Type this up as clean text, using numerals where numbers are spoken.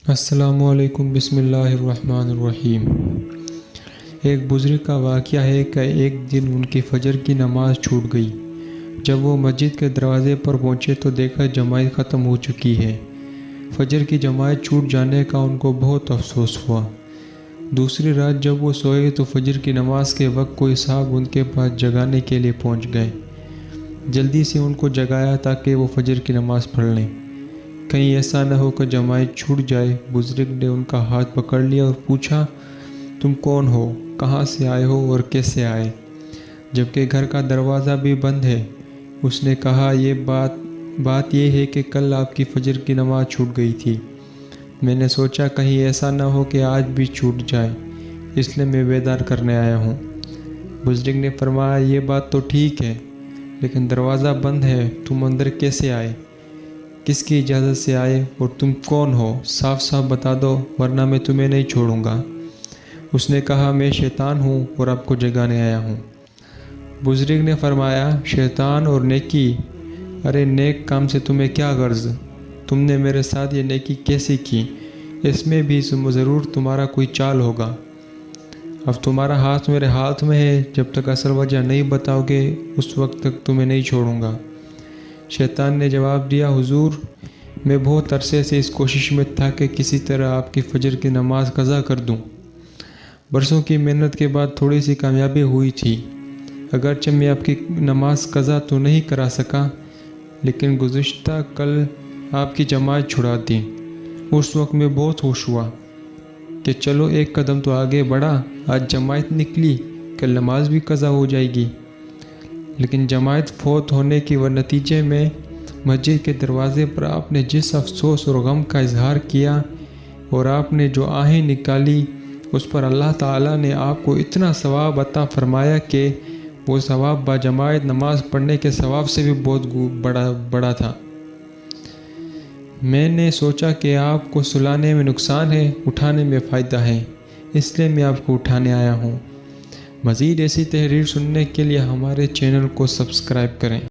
السلام علیکم، بسم اللہ الرحمن الرحیم۔ ایک بزرگ کا واقعہ ہے کہ ایک دن ان کی فجر کی نماز چھوٹ گئی۔ جب وہ مسجد کے دروازے پر پہنچے تو دیکھا جماعت ختم ہو چکی ہے۔ فجر کی جماعت چھوٹ جانے کا ان کو بہت افسوس ہوا۔ دوسری رات جب وہ سوئے تو فجر کی نماز کے وقت کوئی صاحب ان کے پاس جگانے کے لیے پہنچ گئے۔ جلدی سے ان کو جگایا تاکہ وہ فجر کی نماز پڑھ لیں، کہیں ایسا نہ ہو کہ جماعت چھوٹ جائے۔ بزرگ نے ان کا ہاتھ پکڑ لیا اور پوچھا، تم کون ہو، کہاں سے آئے ہو اور کیسے آئے، جبکہ گھر کا دروازہ بھی بند ہے؟ اس نے کہا، یہ بات یہ ہے کہ کل آپ کی فجر کی نماز چھوٹ گئی تھی۔ میں نے سوچا کہیں ایسا نہ ہو کہ آج بھی چھوٹ جائے، اس لیے میں بیدار کرنے آیا ہوں۔ بزرگ نے فرمایا، یہ بات تو ٹھیک ہے، لیکن دروازہ بند ہے، تم اندر کیسے آئے؟ کس کی اجازت سے آئے اور تم کون ہو؟ صاف صاف بتا دو ورنہ میں تمہیں نہیں چھوڑوں گا۔ اس نے کہا، میں شیطان ہوں اور آپ کو جگانے آیا ہوں۔ بزرگ نے فرمایا، شیطان اور نیکی؟ ارے نیک کام سے تمہیں کیا غرض؟ تم نے میرے ساتھ یہ نیکی کیسے کی؟ اس میں بھی ضرور تمہارا کوئی چال ہوگا۔ اب تمہارا ہاتھ میرے ہاتھ میں ہے، جب تک اصل وجہ نہیں بتاؤ گے اس وقت تک تمہیں نہیں چھوڑوں گا۔ شیطان نے جواب دیا، حضور میں بہت عرصے سے اس کوشش میں تھا کہ کسی طرح آپ کی فجر کی نماز قضا کر دوں۔ برسوں کی محنت کے بعد تھوڑی سی کامیابی ہوئی تھی۔ اگرچہ میں آپ کی نماز قضا تو نہیں کرا سکا، لیکن گزشتہ کل آپ کی جماعت چھڑا دی۔ اس وقت میں بہت خوش ہوا کہ چلو ایک قدم تو آگے بڑھا، آج جماعت نکلی، کل نماز بھی قضا ہو جائے گی۔ لیکن جماعت فوت ہونے کے نتیجے میں مسجد کے دروازے پر آپ نے جس افسوس اور غم کا اظہار کیا اور آپ نے جو آہیں نکالی، اس پر اللہ تعالیٰ نے آپ کو اتنا ثواب عطا فرمایا کہ وہ ثواب باجماعت نماز پڑھنے کے ثواب سے بھی بہت بڑا تھا۔ میں نے سوچا کہ آپ کو سلانے میں نقصان ہے، اٹھانے میں فائدہ ہے، اس لیے میں آپ کو اٹھانے آیا ہوں۔ مزید ایسی تحریر سننے کے لیے ہمارے چینل کو سبسکرائب کریں۔